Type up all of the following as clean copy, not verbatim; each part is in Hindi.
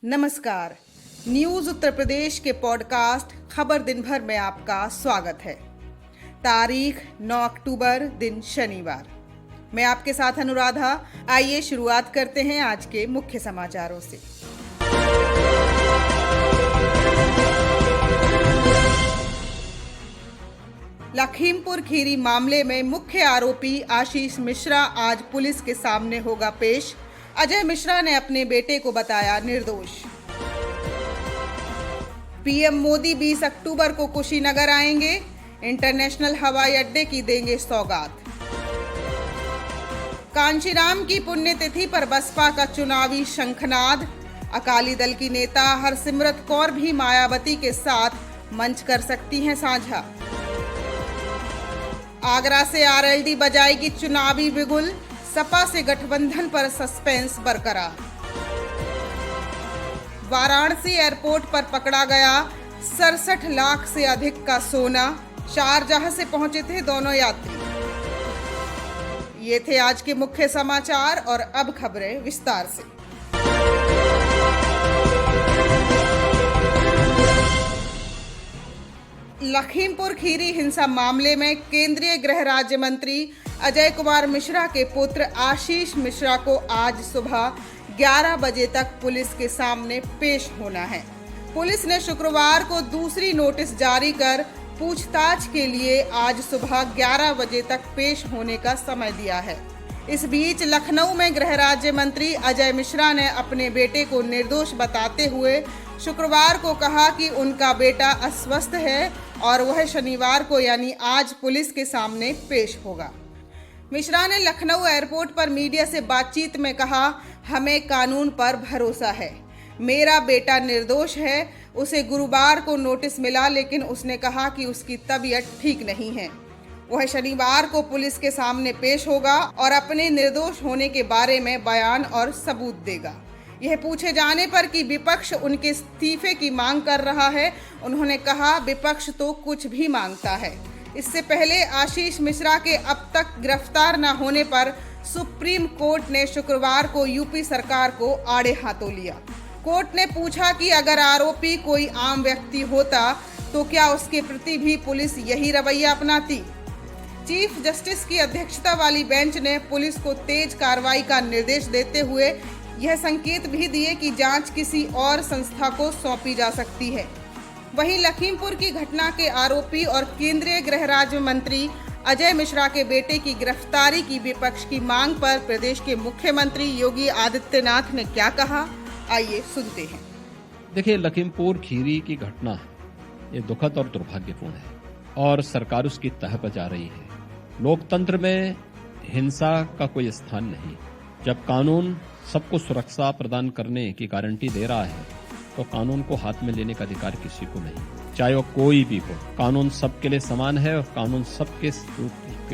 नमस्कार। न्यूज उत्तर प्रदेश के पॉडकास्ट खबर दिन भर में आपका स्वागत है। तारीख 9 अक्टूबर, दिन शनिवार। मैं आपके साथ अनुराधा। आइए शुरुआत करते हैं आज के मुख्य समाचारों से। लखीमपुर खीरी मामले में मुख्य आरोपी आशीष मिश्रा आज पुलिस के सामने होगा पेश। अजय मिश्रा ने अपने बेटे को बताया निर्दोष। पीएम मोदी 20 अक्टूबर को कुशीनगर आएंगे। इंटरनेशनल हवाई अड्डे की देंगे सौगात। कांशीराम की पुण्यतिथि पर बसपा का चुनावी शंखनाद। अकाली दल की नेता हरसिमरत कौर भी मायावती के साथ मंच कर सकती हैं साझा। आगरा से आरएलडी बजाएगी चुनावी बिगुल। सपा से गठबंधन पर सस्पेंस बरकरार। वाराणसी एयरपोर्ट पर पकड़ा गया 67 लाख से अधिक का सोना। शारजाह से पहुंचे थे दोनों यात्री। ये थे आज के मुख्य समाचार और अब खबरें विस्तार से। लखीमपुर खीरी हिंसा मामले में केंद्रीय गृह राज्य मंत्री अजय कुमार मिश्रा के पुत्र आशीष मिश्रा को आज सुबह 11 बजे तक पुलिस के सामने पेश होना है। पुलिस ने शुक्रवार को दूसरी नोटिस जारी कर पूछताछ के लिए आज सुबह 11 बजे तक पेश होने का समय दिया है। इस बीच लखनऊ में गृह राज्य मंत्री अजय मिश्रा ने अपने बेटे को निर्दोष बताते हुए शुक्रवार को कहा कि उनका बेटा अस्वस्थ है और वह शनिवार को यानी आज पुलिस के सामने पेश होगा। मिश्रा ने लखनऊ एयरपोर्ट पर मीडिया से बातचीत में कहा, हमें कानून पर भरोसा है। मेरा बेटा निर्दोष है। उसे गुरुवार को नोटिस मिला, लेकिन उसने कहा कि उसकी तबीयत ठीक नहीं है। वह शनिवार को पुलिस के सामने पेश होगा और अपने निर्दोष होने के बारे में बयान और सबूत देगा। यह पूछे जाने पर कि विपक्ष उनके इस्तीफे की मांग कर रहा है, उन्होंने कहा, विपक्ष तो कुछ भी मांगता है। इससे पहले आशीष मिश्रा के अब तक गिरफ्तार न होने पर सुप्रीम कोर्ट ने शुक्रवार को यूपी सरकार को आड़े हाथों लिया। कोर्ट ने पूछा कि अगर आरोपी कोई आम व्यक्ति होता तो क्या उसके प्रति भी पुलिस यही रवैया अपनाती। चीफ जस्टिस की अध्यक्षता वाली बेंच ने पुलिस को तेज कार्रवाई का निर्देश देते हुए यह संकेत भी दिए कि जांच किसी और संस्था को सौंपी जा सकती है। वहीं लखीमपुर की घटना के आरोपी और केंद्रीय गृह राज्य मंत्री अजय मिश्रा के बेटे की गिरफ्तारी की विपक्ष की मांग पर प्रदेश के मुख्यमंत्री योगी आदित्यनाथ ने क्या कहा, आइए सुनते हैं। देखिए, लखीमपुर खीरी की घटना ये दुखद और दुर्भाग्यपूर्ण है और सरकार उसकी तह पर जा रही है। लोकतंत्र में हिंसा का कोई स्थान नहीं। जब कानून सबको सुरक्षा प्रदान करने की गारंटी दे रहा है तो कानून को हाथ में लेने का अधिकार किसी को नहीं, चाहे वो कोई भी हो। कानून सबके लिए समान है और कानून सबके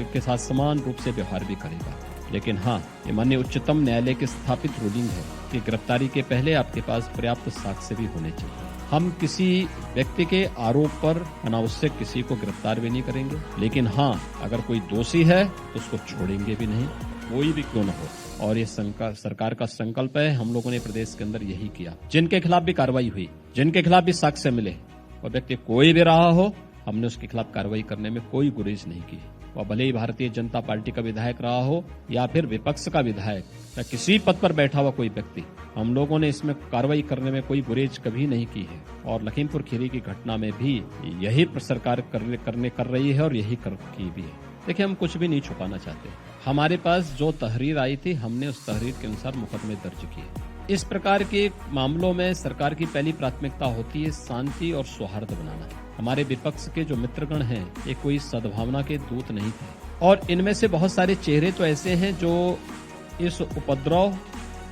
के साथ समान रूप से व्यवहार भी करेगा। लेकिन हाँ, ये माननीय उच्चतम न्यायालय की स्थापित रूलिंग है कि गिरफ्तारी के पहले आपके पास पर्याप्त साक्ष्य भी होने चाहिए। हम किसी व्यक्ति के आरोप पर अनावश्यक किसी को गिरफ्तार भी नहीं करेंगे, लेकिन हाँ, अगर कोई दोषी है तो उसको छोड़ेंगे भी नहीं, कोई भी क्यों न हो। और ये सरकार का संकल्प है। हम लोगों ने प्रदेश के अंदर यही किया। जिनके खिलाफ भी कार्रवाई हुई, जिनके खिलाफ भी साक्ष्य मिले, और व्यक्ति कोई भी रहा हो, हमने उसके खिलाफ कार्रवाई करने में कोई गुरेज नहीं की। वह भले ही भारतीय जनता पार्टी का विधायक रहा हो या फिर विपक्ष का विधायक या किसी पद पर बैठा हुआ कोई व्यक्ति, हम लोगों ने इसमें कार्रवाई करने में कोई गुरेज कभी नहीं की है। और लखीमपुर खीरी की घटना में भी यही सरकार कर रही है और यही की भी है। देखिए, हम कुछ भी नहीं छुपाना चाहते। हमारे पास जो तहरीर आई थी, हमने उस तहरीर के अनुसार मुकदमे दर्ज किए। इस प्रकार के मामलों में सरकार की पहली प्राथमिकता होती है शांति और सौहार्द बनाना। हमारे विपक्ष के जो मित्रगण हैं, ये कोई सद्भावना के दूत नहीं थे और इनमें से बहुत सारे चेहरे तो ऐसे हैं जो इस उपद्रव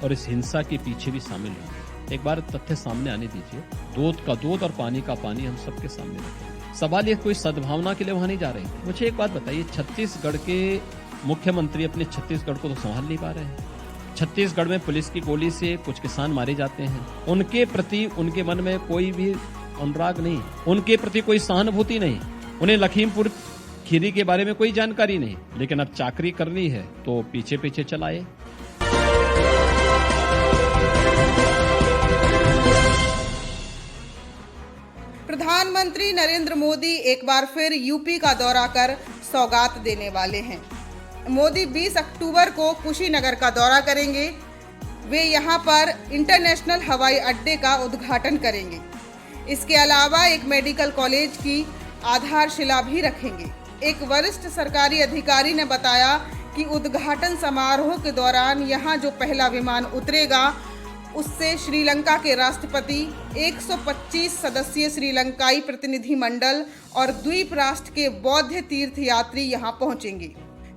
और इस हिंसा के पीछे भी शामिल होंगे। एक बार तथ्य सामने आने दीजिए। दूध का दूध और पानी का पानी हम सबके सामने रखेंगे। सवाल ये कोई सद्भावना के लिए वहां नहीं जा रहे हैं। मुझे एक बात बताइए, छत्तीसगढ़ के मुख्यमंत्री अपने छत्तीसगढ़ को तो संभाल नहीं पा रहे हैं। छत्तीसगढ़ में पुलिस की गोली से कुछ किसान मारे जाते हैं। उनके प्रति उनके मन में कोई भी अनुराग नहीं, उनके प्रति कोई सहानुभूति नहीं, उन्हें लखीमपुर खीरी के बारे में कोई जानकारी नहीं। लेकिन अब चाकरी करनी है तो पीछे पीछे चलाए। प्रधानमंत्री नरेंद्र मोदी एक बार फिर यूपी का दौरा कर सौगात देने वाले हैं। मोदी 20 अक्टूबर को कुशीनगर का दौरा करेंगे। वे यहां पर इंटरनेशनल हवाई अड्डे का उद्घाटन करेंगे। इसके अलावा एक मेडिकल कॉलेज की आधारशिला भी रखेंगे। एक वरिष्ठ सरकारी अधिकारी ने बताया कि उद्घाटन समारोह के दौरान यहां जो पहला विमान उतरेगा उससे श्रीलंका के राष्ट्रपति, 125 सदस्यीय श्रीलंकाई प्रतिनिधिमंडल और द्वीप राष्ट्र के बौद्ध तीर्थयात्री यहां पहुंचेंगे।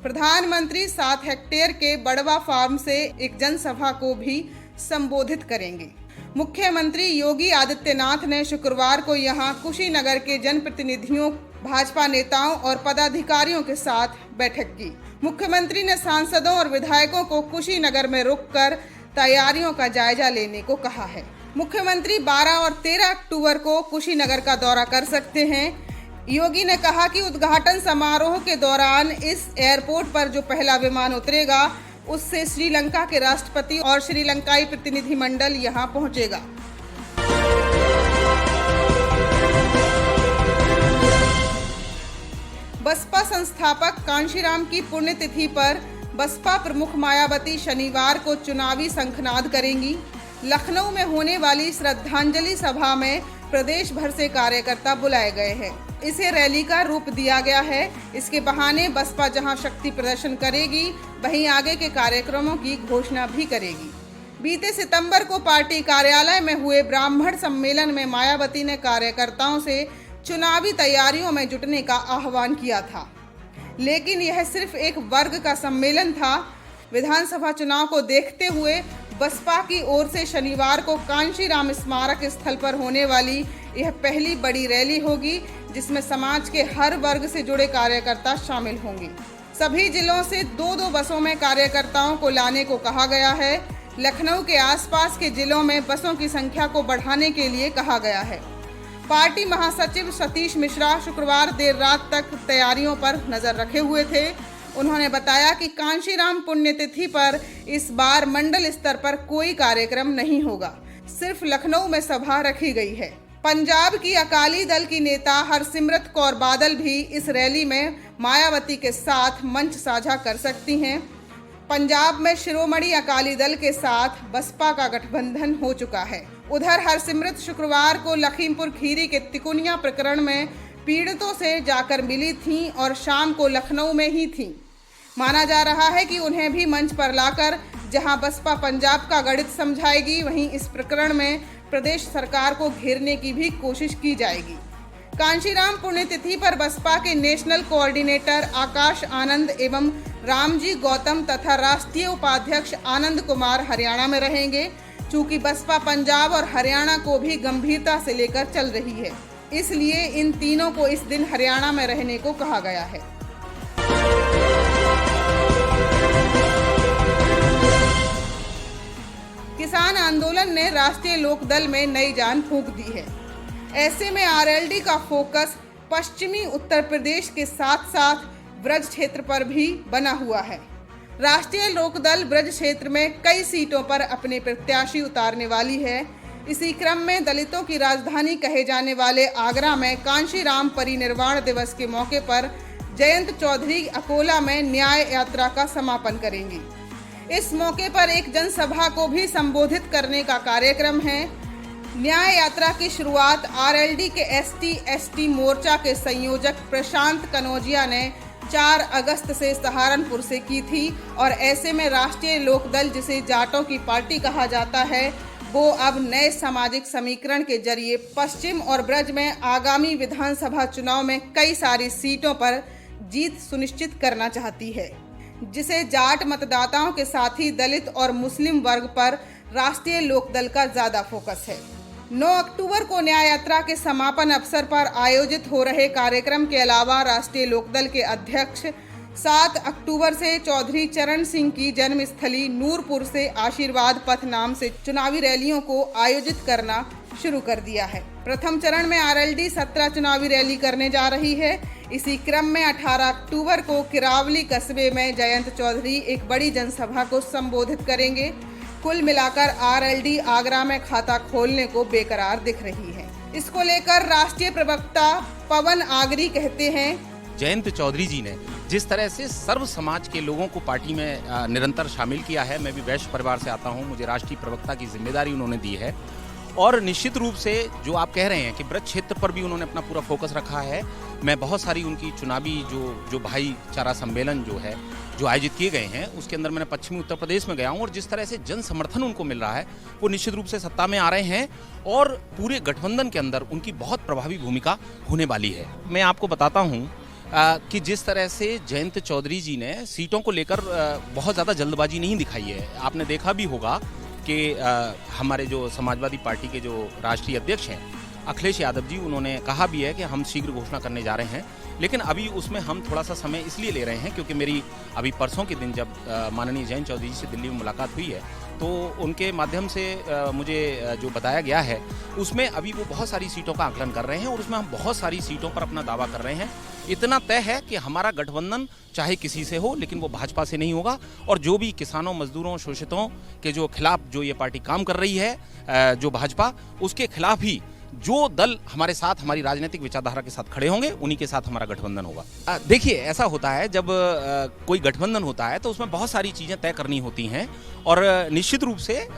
प्रधानमंत्री 7 हेक्टेयर के बड़वा फार्म से एक जनसभा को भी संबोधित करेंगे। मुख्यमंत्री योगी आदित्यनाथ ने शुक्रवार को यहां कुशीनगर के जनप्रतिनिधियों, भाजपा नेताओं और पदाधिकारियों के साथ बैठक की। मुख्यमंत्री ने सांसदों और विधायकों को कुशीनगर में रुककर तैयारियों का जायजा लेने को कहा है। मुख्यमंत्री 12 और 13 अक्टूबर को कुशीनगर का दौरा कर सकते हैं। योगी ने कहा कि उद्घाटन समारोह के दौरान इस एयरपोर्ट पर जो पहला विमान उतरेगा उससे श्रीलंका के राष्ट्रपति और श्रीलंकाई प्रतिनिधिमंडल यहां पहुंचेगा। बसपा संस्थापक कांशीराम की पुण्यतिथि पर बसपा प्रमुख मायावती शनिवार को चुनावी शंखनाद करेंगी। लखनऊ में होने वाली श्रद्धांजलि सभा में प्रदेश भर से कार्यकर्ता बुलाए गए हैं। इसे रैली का रूप दिया गया है। इसके बहाने बसपा जहां शक्ति प्रदर्शन करेगी, वहीं आगे के कार्यक्रमों की घोषणा भी करेगी। बीते सितंबर को पार्टी कार्यालय में हुए ब्राह्मण सम्मेलन में मायावती ने कार्यकर्ताओं से चुनावी तैयारियों में जुटने का आह्वान किया था, लेकिन यह सिर्फ एक वर्ग का सम्मेलन था। विधानसभा चुनाव को देखते हुए बसपा की ओर से शनिवार को कांशीराम स्मारक स्थल पर होने वाली यह पहली बड़ी रैली होगी, जिसमें समाज के हर वर्ग से जुड़े कार्यकर्ता शामिल होंगे। सभी जिलों से 2-2 बसों में कार्यकर्ताओं को लाने को कहा गया है। लखनऊ के आसपास के जिलों में बसों की संख्या को बढ़ाने के लिए कहा गया है। पार्टी महासचिव सतीश मिश्रा शुक्रवार देर रात तक तैयारियों पर नजर रखे हुए थे। उन्होंने बताया कि कांशीराम पुण्यतिथि पर इस बार मंडल स्तर पर कोई कार्यक्रम नहीं होगा, सिर्फ लखनऊ में सभा रखी गई है। पंजाब की अकाली दल की नेता हरसिमरत कौर बादल भी इस रैली में मायावती के साथ मंच साझा कर सकती हैं। पंजाब में शिरोमणि अकाली दल के साथ बसपा का गठबंधन हो चुका है। उधर हरसिमरत शुक्रवार को लखीमपुर खीरी के तिकुनिया प्रकरण में पीड़ितों से जाकर मिली थीं और शाम को लखनऊ में ही थीं। माना जा रहा है कि उन्हें भी मंच पर लाकर जहां बसपा पंजाब का गणित समझाएगी, वहीं इस प्रकरण में प्रदेश सरकार को घेरने की भी कोशिश की जाएगी। कांशीराम पुण्यतिथि पर बसपा के नेशनल कोऑर्डिनेटर आकाश आनंद एवं रामजी गौतम तथा राष्ट्रीय उपाध्यक्ष आनंद कुमार हरियाणा में रहेंगे। चूंकि बसपा पंजाब और हरियाणा को भी गंभीरता से लेकर चल रही है, इसलिए इन तीनों को इस दिन हरियाणा में रहने को कहा गया है। किसान आंदोलन ने राष्ट्रीय लोकदल में नई जान फूंक दी है। ऐसे में आरएलडी का फोकस पश्चिमी उत्तर प्रदेश के साथ साथ ब्रज क्षेत्र पर भी बना हुआ है। राष्ट्रीय लोकदल ब्रज क्षेत्र में कई सीटों पर अपने प्रत्याशी उतारने वाली है। इसी क्रम में दलितों की राजधानी कहे जाने वाले आगरा में कांशीराम परिनिर्वाण दिवस के मौके पर जयंत चौधरी अकोला में न्याय यात्रा का समापन करेंगी। इस मौके पर एक जनसभा को भी संबोधित करने का कार्यक्रम है। न्याय यात्रा की शुरुआत आरएलडी के एसटी मोर्चा के संयोजक प्रशांत कनौजिया ने 4 अगस्त से सहारनपुर से की थी और ऐसे में राष्ट्रीय लोकदल, जिसे जाटों की पार्टी कहा जाता है, वो अब नए सामाजिक समीकरण के जरिए पश्चिम और ब्रज में आगामी विधानसभा चुनाव में कई सारी सीटों पर जीत सुनिश्चित करना चाहती है, जिसे जाट मतदाताओं के साथ ही दलित और मुस्लिम वर्ग पर राष्ट्रीय लोकदल का ज्यादा फोकस है। 9 अक्टूबर को न्याय यात्रा के समापन अवसर पर आयोजित हो रहे कार्यक्रम के अलावा राष्ट्रीय लोकदल के अध्यक्ष 7 अक्टूबर से चौधरी चरण सिंह की जन्मस्थली नूरपुर से आशीर्वाद पथ नाम से चुनावी रैलियों को आयोजित करना शुरू कर दिया है। प्रथम चरण में आरएलडी 17 चुनावी रैली करने जा रही है। इसी क्रम में 18 अक्टूबर को किरावली कस्बे में जयंत चौधरी एक बड़ी जनसभा को संबोधित करेंगे। कुल मिलाकर आरएलडी आगरा में खाता खोलने को बेकरार दिख रही है। इसको लेकर राष्ट्रीय प्रवक्ता पवन आगरी कहते हैं, जयंत चौधरी जी ने जिस तरह से सर्व समाज के लोगों को पार्टी में निरंतर शामिल किया है, मैं भी वैश्य परिवार से आता हूं, मुझे राष्ट्रीय प्रवक्ता की जिम्मेदारी उन्होंने दी है और निश्चित रूप से जो आप कह रहे हैं कि ब्रज क्षेत्र पर भी उन्होंने अपना पूरा फोकस रखा है। मैं बहुत सारी उनकी चुनावी जो भाईचारा सम्मेलन जो है जो आयोजित किए गए हैं उसके अंदर मैंने पश्चिमी उत्तर प्रदेश में गया हूं और जिस तरह से जन समर्थन उनको मिल रहा है वो निश्चित रूप से सत्ता में आ रहे हैं और पूरे गठबंधन के अंदर उनकी बहुत प्रभावी भूमिका होने वाली है। मैं आपको बताता हूँ कि जिस तरह से जयंत चौधरी जी ने सीटों को लेकर बहुत ज़्यादा जल्दबाजी नहीं दिखाई है। आपने देखा भी होगा कि हमारे जो समाजवादी पार्टी के जो राष्ट्रीय अध्यक्ष हैं अखिलेश यादव जी, उन्होंने कहा भी है कि हम शीघ्र घोषणा करने जा रहे हैं, लेकिन अभी उसमें हम थोड़ा सा समय इसलिए ले रहे हैं क्योंकि मेरी अभी परसों के दिन जब माननीय जयंत चौधरी जी से दिल्ली में मुलाकात हुई है तो उनके माध्यम से मुझे जो बताया गया है उसमें अभी वो बहुत सारी सीटों का आकलन कर रहे हैं और उसमें हम बहुत सारी सीटों पर अपना दावा कर रहे हैं। इतना तय है कि हमारा गठबंधन चाहे किसी से हो लेकिन वो भाजपा से नहीं होगा और जो भी किसानों, मजदूरों, शोषितों के जो खिलाफ जो ये पार्टी काम कर रही है जो भाजपा, उसके खिलाफ ही जो दल हमारे साथ हमारी राजनीतिक विचारधारा के साथ खड़े होंगे उन्हीं के साथ हमारा गठबंधन होगा। देखिए, ऐसा होता है जब कोई गठबंधन होता है तो उसमें बहुत सारी चीज़ें तय करनी होती हैं और निश्चित रूप से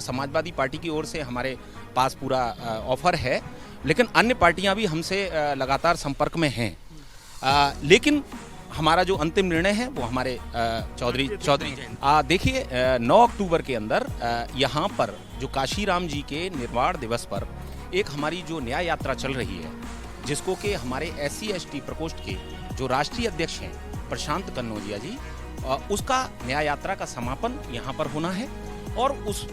समाजवादी पार्टी की ओर से हमारे पास पूरा ऑफर है, लेकिन अन्य पार्टियां भी हमसे लगातार संपर्क में हैं। लेकिन हमारा जो अंतिम निर्णय है वो हमारे चौधरी देखिए 9 अक्टूबर के अंदर यहाँ पर जो काशीराम जी के निर्वाण दिवस पर एक हमारी जो न्याय यात्रा चल रही है जिसको कि हमारे SC/ST प्रकोष्ठ के जो राष्ट्रीय अध्यक्ष हैं प्रशांत कन्नौजिया जी, उसका न्याय यात्रा का समापन यहाँ पर होना है और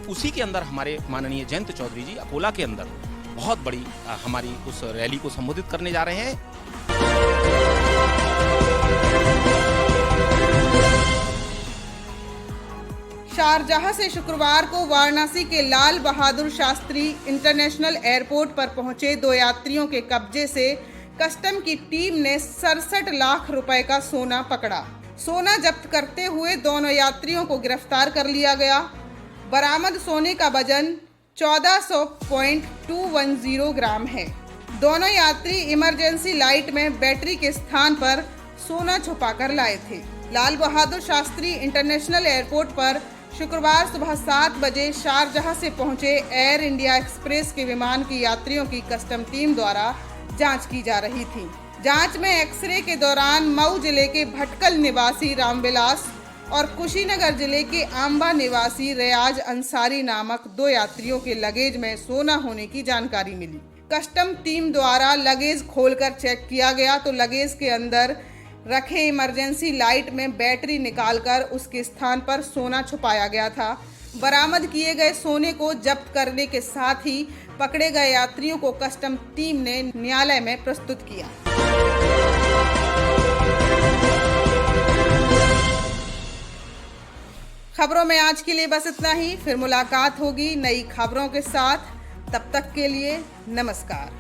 उसी के अंदर हमारे माननीय जयंत चौधरी जी अकोला के अंदर बहुत बड़ी हमारी उस रैली को संबोधित करने जा रहे हैं। शारजाह से शुक्रवार को वाराणसी के लाल बहादुर शास्त्री इंटरनेशनल एयरपोर्ट पर पहुंचे 2 यात्रियों के कब्जे से कस्टम की टीम ने 67 लाख रुपए का सोना पकड़ा। सोना जब्त करते हुए दोनों यात्रियों को गिरफ्तार कर लिया गया। बरामद सोने का वजन 1400.210 ग्राम है। दोनों यात्री इमरजेंसी लाइट में बैटरी के स्थान पर सोना छुपा कर लाए थे। लाल बहादुर शास्त्री इंटरनेशनल एयरपोर्ट पर शुक्रवार सुबह 7 बजे शारजाह से पहुंचे एयर इंडिया एक्सप्रेस के विमान की यात्रियों की कस्टम टीम द्वारा जांच की जा रही थी। जांच में एक्सरे के दौरान मऊ जिले के भटकल निवासी रामविलास और कुशीनगर जिले के आंबा निवासी रियाज अंसारी नामक 2 यात्रियों के लगेज में सोना होने की जानकारी मिली। कस्टम टीम द्वारा लगेज खोलकर चेक किया गया तो लगेज के अंदर रखे इमरजेंसी लाइट में बैटरी निकालकर उसके स्थान पर सोना छुपाया गया था। बरामद किए गए सोने को जब्त करने के साथ ही पकड़े गए यात्रियों को कस्टम टीम ने न्यायालय में प्रस्तुत किया। खबरों में आज के लिए बस इतना ही। फिर मुलाकात होगी नई खबरों के साथ। तब तक के लिए नमस्कार।